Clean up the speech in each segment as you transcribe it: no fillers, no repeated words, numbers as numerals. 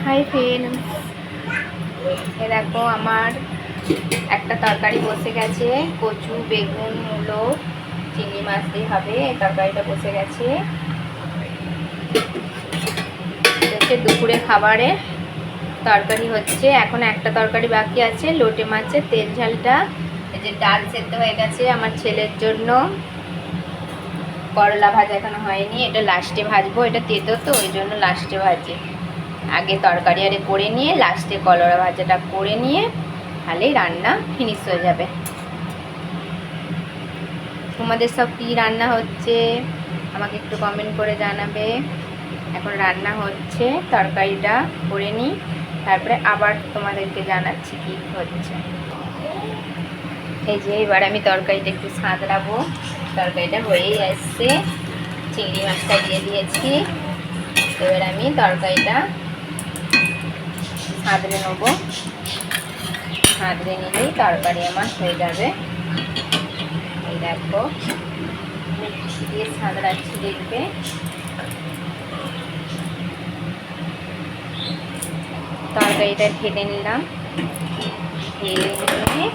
Hi friend, এ দেখো আমার একটা তরকারি বসে গেছে। কচু, বেগুন, মূলো, চিংড়ি মাছ দিয়ে হবে। এই তরকারিটা বসে গেছে। হচ্ছে দুপুরে খাবারে তরকারি হচ্ছে। এখন একটা তরকারি বাকি আছে, লোটে মাছের তেল ঝালটা। এই যে ডাল সেদ্ধ হয়ে গেছে আমার ছেলের জন্য। করলা ভাজা এখনো হয়নি, এটা লাস্টে ভাজবো। এটা তেতো তো, ওই জন্য লাস্টে ভাজি। আগে তরকারি আরে করে নিয়ে লাস্টে করলা ভাজাটা করে নিয়ে তাহলেই রান্না ফিনিশ হয়ে যাবে। তোমাদের সব কী রান্না হচ্ছে আমাকে একটু কমেন্ট করে জানাবে। এখন রান্না হচ্ছে, তরকারিটা করে নিই, তারপরে আবার তোমাদেরকে জানাচ্ছি কী হচ্ছে। এই যে এবার আমি তরকারিটা একটু সাঁতরাবো। তরকারিটা হয়েই আসছে, চিংড়ি মাছটা দিয়ে দিয়েছি। এবার আমি তরকারিটা সাঁতরে নেবো। সাঁতরে নিলেই তরকারি আমার হয়ে যাবে। এই দেখো দিয়ে সাঁতরাচ্ছি, দেখবে। তরকারিটা ঢেলে নিলাম, ঢেলে নিয়ে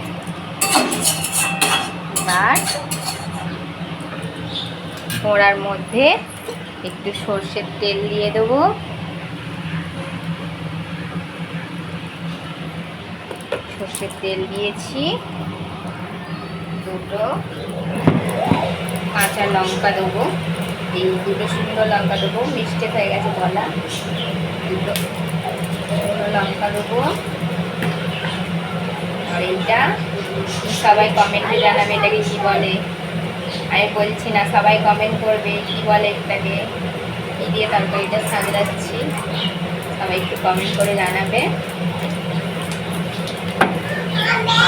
এবার ওড়ার মধ্যে একটু সর্ষের তেল দিয়ে দেবো। সর্ষের তেল দিয়েছি, দুটো কাঁচা লঙ্কা দেবো। এই দুটো শুকনো লঙ্কা দেবো, মিষ্টি হয়ে গেছে বলা। দুটো শুকনো লঙ্কা দেবো। আর এইটা সবাই কমেন্টে জানাবে এটাকে কী বলে। আমি বলছি না, সবাই কমেন্ট করবে কী বলে এটাকে, কী দিয়ে তরকারিটা সাজাচ্ছি। সবাই একটু কমেন্ট করে জানাবে।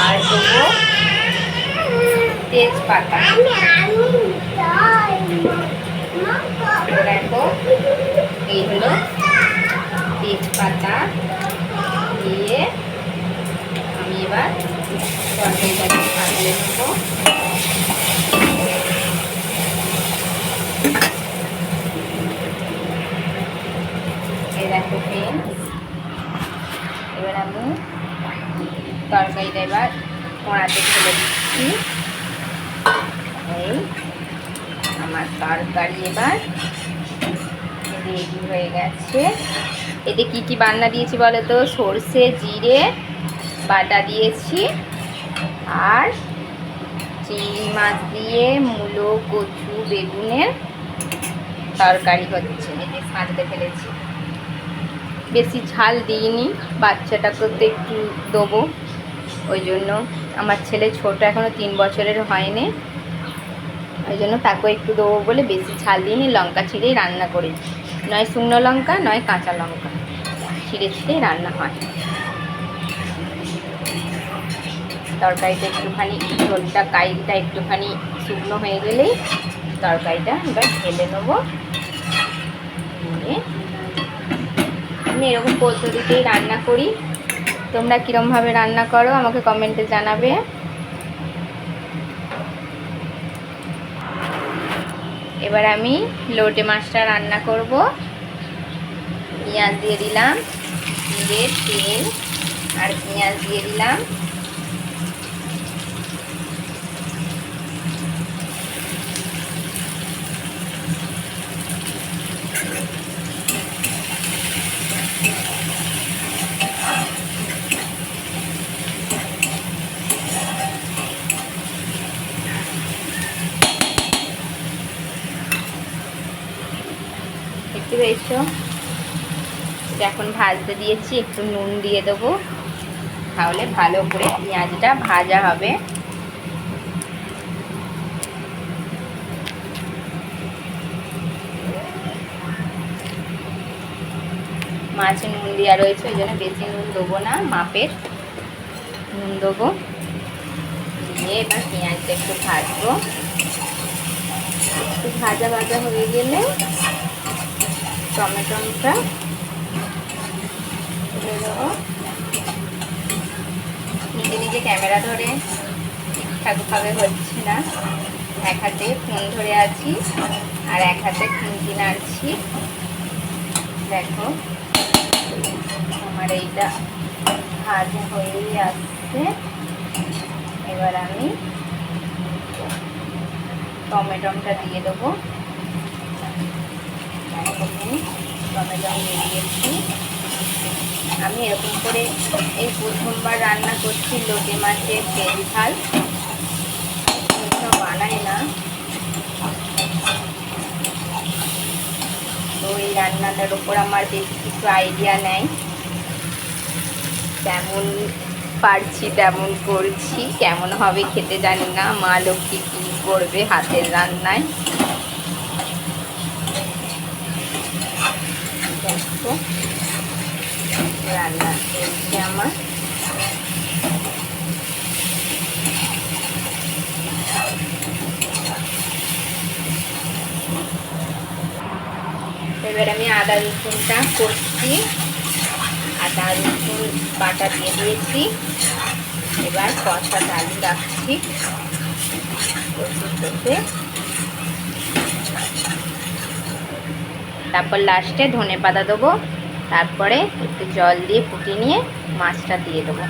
আর দেবো তেজপাতা। দেখো এই হলো তেজপাতা দিয়ে আমি এবার তরকারিটাকে সাজিয়ে নেবো। এই দেখো ফ্রেন্ডস, এবার আমি তরকারিটা এবার কড়াতে ঢেলে দিচ্ছি। এই আমার তরকারি এবার রেডি হয়ে গেছে। এতে কি কি বান্না দিয়েছি বলো তো? সর্ষে জিরে বাটা দিয়েছি, আর চিংড়ি মাছ দিয়ে মূলো, কচু, বেগুনের তরকারি হচ্ছে। এতে সাঁতরে ফেলেছি, বেশি ঝাল দিইনি, বাচ্চাটাকে তো একটু দেবো, ওই জন্য। আমার ছেলে ছোট, এখনও 3 বছরের হয়নি, ওই জন্য তাকেও একটু দেবো বলে বেশি ঝাল দিইনি। লঙ্কা ছিঁড়েই রান্না করেছি, নয় শুকনো লঙ্কা নয় কাঁচা লঙ্কা ছিঁড়ে ছিঁড়েই রান্না হয়। তরকারিটা একটুখানি ঝোলটা কাইটা একটুখানি শুকনো হয়ে গেলেই তরকারিটা এবার ঢেলে নেবো। আমি এরকম পদ্ধতিতেই রান্না করি। তোমরা কীরকমভাবে রান্না করো আমাকে কমেন্টে জানাবে। এবার আমি লোটে মাছটা রান্না করব। পেঁয়াজ দিয়ে দিলাম, জিরে, তেল আর পেঁয়াজ দিয়ে দিলাম। একটু এসো, এখন ভাজতে দিয়েছি, একটু নুন দিয়ে দেবো, তাহলে ভালো করে পেঁয়াজটা ভাজা হবে। মাছে নুন দেওয়া রয়েছে, ওই জন্য বেশি নুন দেবো না, মাপের নুন দেবো। দিয়ে এবার পেঁয়াজটা একটু ভাজবো। একটু ভাজা ভাজা হয়ে গেলে টমেটোটা তুলে দেবো। নিজে নিজে ক্যামেরা ধরে ঠিকঠাকভাবে হচ্ছে না, এক হাতে ফোন ধরে আছি আর এক হাতে খুন্তি নাড়ছি। দেখো আমার এইটা ভাজা হয়েই আসছে। এবার আমি টমেটোটা দিয়ে দেবো। টমেটো দিয়ে দিয়েছি। আমি এরকম করে এই প্রথমবার রান্না করছি লোটে মাছের তেল ঝাল, বানাই না। তো এই রান্নাটার উপর আমার বেশি কিছু আইডিয়া নেই, তেমন পারছি তেমন করছি, কেমন হবে খেতে জানি না। মা লক্ষ্মী কী করবে হাতের রান্নায়। দেখো রান্না চলছে আমার। এবার আমি আদা রসুনটা করছি, আদা রসুন বাটা দিয়ে দিয়েছি। এবার কষা চালু রাখছি কষতে, তারপর লাস্টে ধনে পাতা দেবো। তারপরে একটু জল দিয়ে ফুটিয়ে নিয়ে মাছটা দিয়ে দেবো।